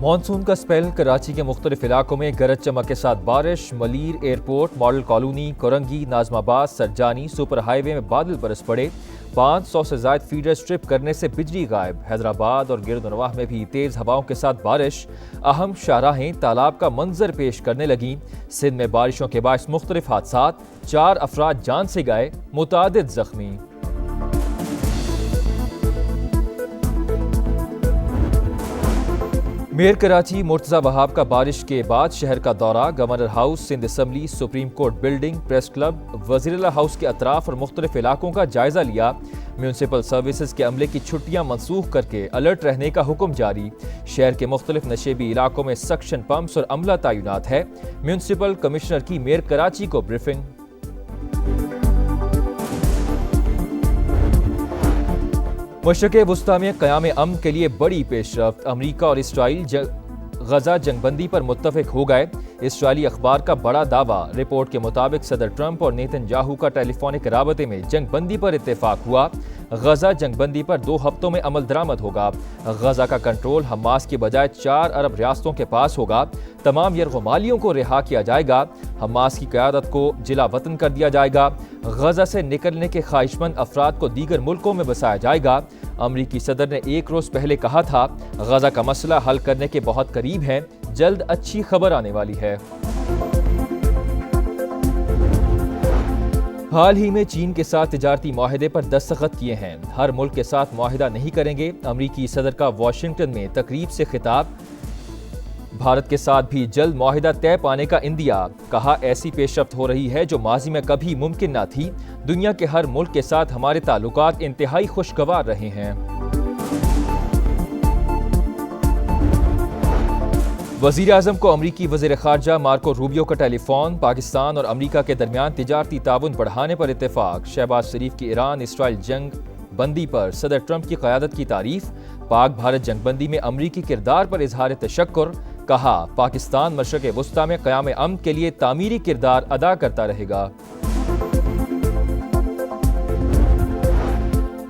Monsoon का spell. Karachi के मुख्तलिफ इलाकों में गरज चमक के साथ बारिश। Malir airport, model colony, Korangi, Najmabad, Sarjani, super highway में बादल बरस पड़े। 500 से ज्यादा फीडर स्ट्रिप करने से बिजली गायब। हैदराबाद और गिरदनवाह में भी तेज हवाओं के साथ बारिश। अहम शाहराहें तालाब का मंजर पेश करने लगीं। सिंध में बारिशों के बायस मुख्तलिफ हादसात, 4 अफराद जान से गए, मुतादिद जख्मी। मेयर कराची मुर्तज़ा वहाब का बारिश के बाद शहर का दौरा। Governor house, Sindh assembly, supreme court building, press club, वज़ीर हाउस के अतराफ और मुख्तलिफ इलाकों का जायजा लिया। म्यूनसिपल सर्विसेज के अमले की छुट्टियां मनसूख करके अलर्ट रहने का हुक्म जारी। शहर के मुख्तलिफ नशेबी इलाकों में सक्शन पंप्स और अमला तैनात है। म्यूनसिपल कमिश्नर की मेयर कराची को ब्रीफिंग। मशरक़ वुस्ता में क़याम अमन के लिए बड़ी पेशरफ्त। अमरीका और इसराइल गजा जंगबंदी पर मुत्तफ़िक हो गए। इसराइली अखबार का बड़ा दावा। रिपोर्ट के मुताबिक सदर ट्रंप और नेतन्याहू का टेलीफोनिक राबते में जंगबंदी पर इत्तेफाक हुआ। गजा जंगबंदी पर 2 हफ्तों में अमल दरामद होगा। गजा का कंट्रोल हमास की बजाय 4 अरब रियासतों के पास होगा। तमाम यरगमालियों को रिहा किया जाएगा। हमास की क़यादत को जिला वतन कर दिया जाएगा। गजा से निकलने के ख्वाहिशमंद अफराद को दीगर मुल्कों में बसाया जाएगा। अमरीकी सदर ने 1 रोज़ पहले कहा था, गजा का मसला हल करने के बहुत करीब है, जल्द अच्छी खबर आने वाली है। हाल ही में चीन के साथ तिजारती माहिदे पर दस्तखत किए हैं। हर मुल्क के साथ माहिदा नहीं करेंगे। अमरीकी सदर का वाशिंगटन में तकरीब से खिताब। भारत के साथ भी जल्द माहिदा तय पाने का इंदिया। कहा, ऐसी पेशरफ्त हो रही है जो माजी में कभी मुमकिन न थी। दुनिया के हर मुल्क के साथ हमारे ताल्लुकात इंतहाई खुशगवार रहे हैं। वज़ीर आज़म को अमरीकी वज़ीर ख़ारजा मार्को रूबियो का टेलीफोन। पाकिस्तान और अमरीका के दरमियान तिजारती ताउन बढ़ाने पर इत्तेफाक। शहबाज शरीफ की ईरान इसराइल जंग बंदी पर सदर ट्रंप की क़यादत की तारीफ। पाक भारत जंगबंदी में अमरीकी किरदार पर इजहार तशक्कुर। कहा, पाकिस्तान मशरक़ वुस्ता में क़याम अमन के लिए तामीरी किरदार अदा करता रहेगा।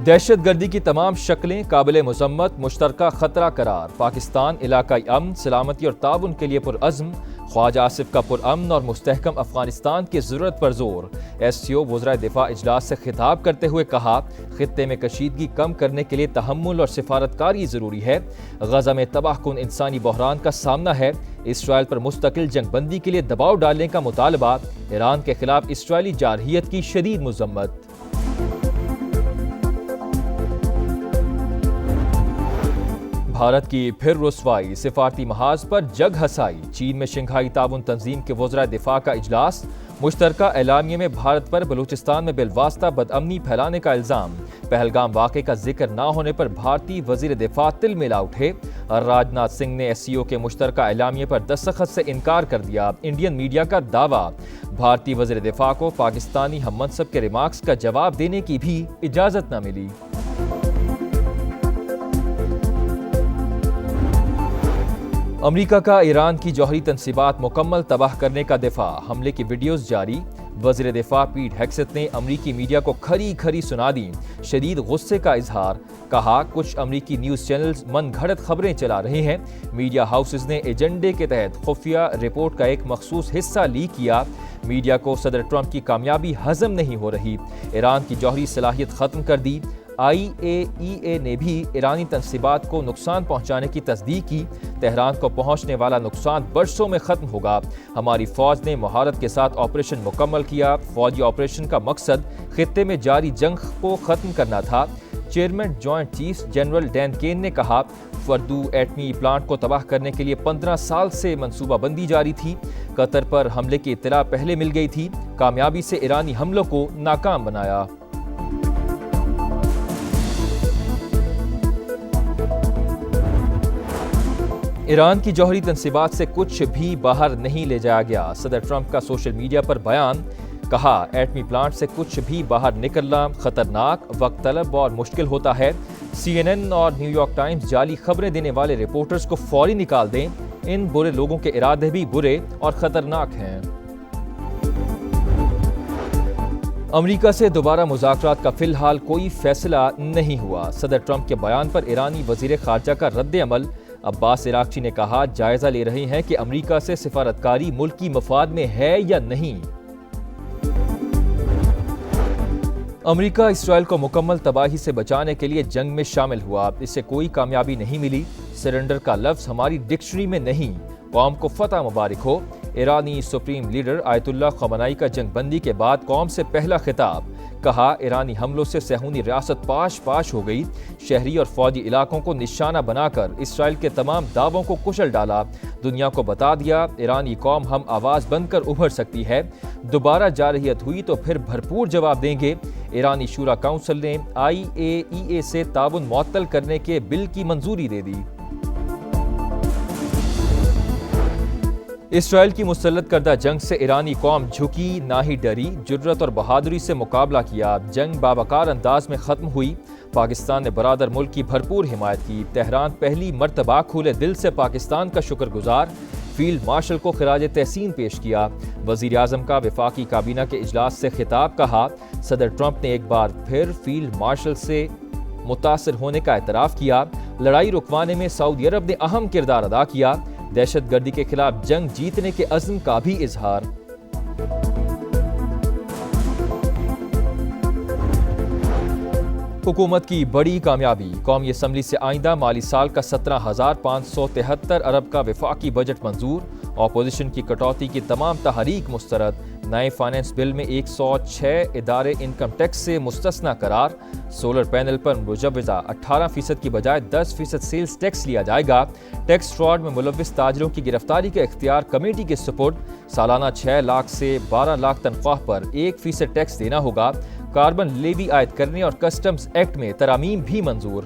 दहशत गर्दी की तमाम शक्लें काबिल मज़म्मत, मुश्तरका ख़तरा करार। पाकिस्तान इलाकाई अमन, सलामती और ताउन के लिए पुरअज़्म। ख्वाजा आसिफ का पुरअमन और मुस्तहकम अफगानिस्तान की ज़रूरत पर जोर। SCO वज़राए दिफा इजलास से खिताब करते हुए कहा, खित्ते में कशीदगी कम करने के लिए तहम्मुल और सिफारतकारी ज़रूरी है। गजा में तबाहकुन इंसानी बहरान का सामना है। इसराइल पर मुस्तकिल जंगबंदी के लिए दबाव डालने का मुतालबा। ईरान के खिलाफ इसराइली जारहियत की शदीद मुज़म्मत। भारत की फिर रुसवाई, सिफारती महाज पर जग हसाई। चीन में शंघाई ताउन तंजीम के वज़राए दिफा का इजलास। मुश्तरका एलानिये में भारत पर बलूचिस्तान में बिलवास्ता बदअमनी फैलाने का इल्ज़ाम। पहलगाम वाक़े का जिक्र न होने पर भारतीय वज़ीर दिफा तिल मिला उठे। राजनाथ सिंह ने SCO के मुश्तरका एलानिये पर दस्तखत से इनकार कर दिया। इंडियन मीडिया का दावा, भारतीय वज़ीर दिफा को पाकिस्तानी हम मनसब के रिमार्क्स का जवाब देने की भी इजाज़त न मिली। अमरीका का ईरान की जौहरी तनसीबात मुकम्मल तबाह करने का दिफा। हमले की वीडियोज़ जारी। वज़ीर दिफा पीट हेग्सेथ ने अमरीकी मीडिया को खरी खरी सुना दी। शदीद गुस्से का इजहार। कहा, कुछ अमरीकी न्यूज़ चैनल्स मन घड़त खबरें चला रहे हैं। मीडिया हाउसेज ने एजेंडे के तहत खुफिया रिपोर्ट का एक मखसूस हिस्सा लीक किया। मीडिया को सदर ट्रंप की कामयाबी हजम नहीं हो रही। ईरान की जौहरी सलाहियत ख़त्म कर दी। IAEA ने भी ईरानी तनसीबात को नुकसान पहुंचाने की तस्दीक की। तेहरान को पहुंचने वाला नुकसान बरसों में ख़त्म होगा। हमारी फ़ौज ने महारत के साथ ऑपरेशन मुकम्मल किया। फ़ौजी ऑपरेशन का मकसद खित्ते में जारी जंग को ख़त्म करना था। Chairman joint chiefs general Dan Caine ने कहा, फर्दू एटमी प्लांट को तबाह करने के लिए 15 साल से मनसूबाबंदी जारी थी। कतर पर हमले की इत्तला पहले मिल गई थी। कामयाबी से ईरानी हमलों को नाकाम बनाया। ईरान की जौहरी तनसीबात से कुछ भी बाहर नहीं ले जाया गया। सदर ट्रंप का सोशल मीडिया पर बयान। कहा, एटमी प्लांट से कुछ भी बाहर निकलना खतरनाक, वक्त तलब और मुश्किल होता है। CNN और न्यूयॉर्क टाइम्स जाली खबरें देने वाले रिपोर्टर्स को फौरी निकाल दें। इन बुरे लोगों के इरादे भी बुरे और खतरनाक हैं। अमरीका से दोबारा मुज़ाकरात का फिलहाल कोई फैसला नहीं हुआ। सदर ट्रंप के बयान पर ईरानी वज़ीर ख़ारजा का रद्द अमल। عباس عراقچی نے کہا جائزہ لے رہے ہیں کہ امریکہ سے سفارتکاری ملک کی مفاد میں ہے یا نہیں۔ امریکہ اسرائیل کو مکمل تباہی سے بچانے کے لیے جنگ میں شامل ہوا، اس سے کوئی کامیابی نہیں ملی، سرنڈر کا لفظ ہماری ڈکشنری میں نہیں، قوم کو فتح مبارک ہو۔ ایرانی سپریم لیڈر آیت اللہ خامنائی کا جنگ بندی کے بعد قوم سے پہلا خطاب، کہا ایرانی حملوں سے صہیونی ریاست پاش پاش ہو گئی، شہری اور فوجی علاقوں کو نشانہ بنا کر اسرائیل کے تمام دعووں کو کچل ڈالا، دنیا کو بتا دیا ایرانی قوم ہم آواز بن کر ابھر سکتی ہے، دوبارہ جارحیت ہوئی تو پھر بھرپور جواب دیں گے۔ ایرانی شورا کونسل نے IAEA سے تعاون معطل کرنے کے بل کی منظوری دے دی۔ اسرائیل کی مسلط کردہ جنگ سے ایرانی قوم جھکی نہ ہی ڈری، جرت اور بہادری سے مقابلہ کیا، جنگ باوقار انداز میں ختم ہوئی، پاکستان نے برادر ملک کی بھرپور حمایت کی، تہران پہلی مرتبہ کھلے دل سے پاکستان کا شکر گزار، فیلڈ مارشل کو خراج تحسین پیش کیا، وزیر اعظم کا وفاقی کابینہ کے اجلاس سے خطاب، کہا صدر ٹرمپ نے ایک بار پھر فیلڈ مارشل سے متاثر ہونے کا اعتراف کیا، لڑائی رکوانے میں سعودی عرب نے اہم کردار ادا کیا، دہشت گردی کے خلاف جنگ جیتنے کے عزم کا بھی اظہار۔ حکومت کی بڑی کامیابی، قومی اسمبلی سے آئندہ مالی سال کا 17,573 ارب کا وفاقی بجٹ منظور، اپوزیشن کی کٹوتی کی تمام تحریک مسترد، نئے فائنانس بل میں 106 ادارے انکم ٹیکس سے مستثنی قرار، سولر پینل پر مجوزہ 18% کی بجائے 10% سیلز ٹیکس لیا جائے گا، ٹیکس فراڈ میں ملوث تاجروں کی گرفتاری کا اختیار کمیٹی کے سپرد، سالانہ 6 لاکھ سے 12 لاکھ تنخواہ پر 1% ٹیکس دینا ہوگا، کاربن لیوی عائد کرنے اور کسٹمز ایکٹ میں ترامیم بھی منظور۔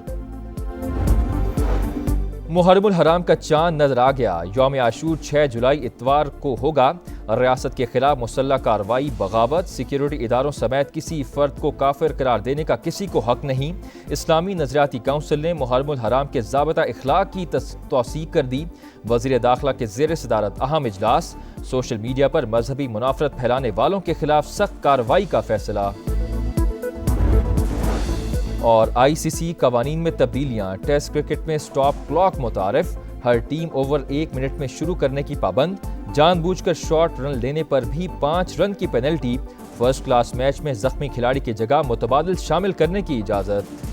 محرم الحرام کا چاند نظر آ گیا، یوم عاشور 6 جولائی اتوار کو ہوگا، ریاست کے خلاف مسلح کارروائی بغاوت، سیکیورٹی اداروں سمیت کسی فرد کو کافر قرار دینے کا کسی کو حق نہیں، اسلامی نظریاتی کونسل نے محرم الحرام کے ضابطہ اخلاق کی توثیق کر دی، وزیر داخلہ کے زیر صدارت اہم اجلاس، سوشل میڈیا پر مذہبی منافرت پھیلانے والوں کے خلاف سخت کارروائی کا فیصلہ۔ اور ICC قوانین میں تبدیلیاں، ٹیسٹ کرکٹ میں سٹاپ کلاک متعارف، ہر ٹیم اوور 1 منٹ میں شروع کرنے کی پابند، جان بوجھ کر شارٹ رن لینے پر بھی 5 رن کی پینلٹی، فرسٹ کلاس میچ میں زخمی کھلاڑی کی جگہ متبادل شامل کرنے کی اجازت۔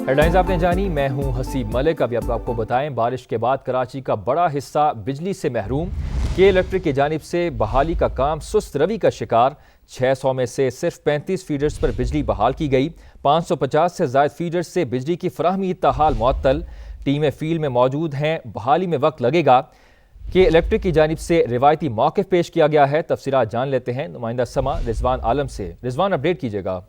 ہیڈ لائنز آپ نے جانی، میں ہوں حسیب ملک۔ ابھی آپ کو بتائیں بارش کے بعد کراچی کا بڑا حصہ بجلی سے محروم، کے الیکٹرک کی جانب سے بحالی کا کام سست روی کا شکار، 600 میں سے صرف 35 فیڈرز پر بجلی بحال کی گئی، 550 سے زائد فیڈرز سے بجلی کی فراہمی تاحال معطل، ٹیمیں فیلڈ میں موجود ہیں، بحالی میں وقت لگے گا، کے الیکٹرک کی جانب سے روایتی موقف پیش کیا گیا ہے۔ تفصیلات جان لیتے ہیں نمائندہ سما رضوان عالم سے۔ رضوان اپڈیٹ کیجیے گا۔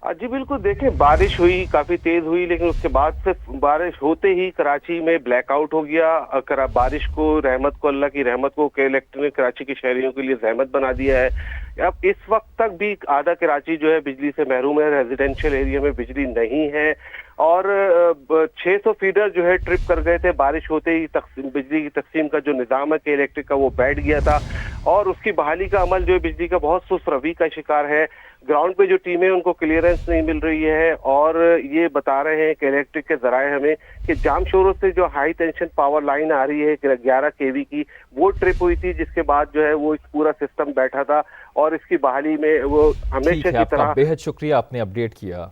جی بالکل، دیکھیں بارش ہوئی، کافی تیز ہوئی، لیکن اس کے بعد سے بارش ہوتے ہی کراچی میں بلیک آؤٹ ہو گیا۔ بارش کو، رحمت کو، اللہ کی رحمت کو کے الیکٹرک نے کراچی کے شہریوں کے لیے زحمت بنا دیا ہے۔ اب اس وقت تک بھی آدھا کراچی جو ہے بجلی سے محروم ہے، ریزیڈینشیل ایریا میں بجلی نہیں ہے، اور 600 فیڈر جو ہے ٹرپ کر گئے تھے، بارش ہوتے ہی بجلی کی تقسیم کا جو نظام ہے کہ الیکٹرک کا وہ بیٹھ گیا تھا، اور اس کی بحالی کا عمل جو ہے بجلی کا بہت سست روی کا شکار ہے۔ گراؤنڈ پہ جو ٹیمیں ان کو کلیئرنس نہیں مل رہی ہے، اور یہ بتا رہے ہیں کہ الیکٹرک کے ذرائع ہمیں کہ جام شوروں سے جو ہائی ٹینشن پاور لائن آ رہی ہے 11 kV کی، وہ ٹرپ ہوئی تھی، جس کے بعد جو ہے وہ پورا سسٹم بیٹھا تھا، اور اس کی بحالی میں وہ ہمیشہ کی طرح۔ بے حد شکریہ، آپ نے اپڈیٹ کیا۔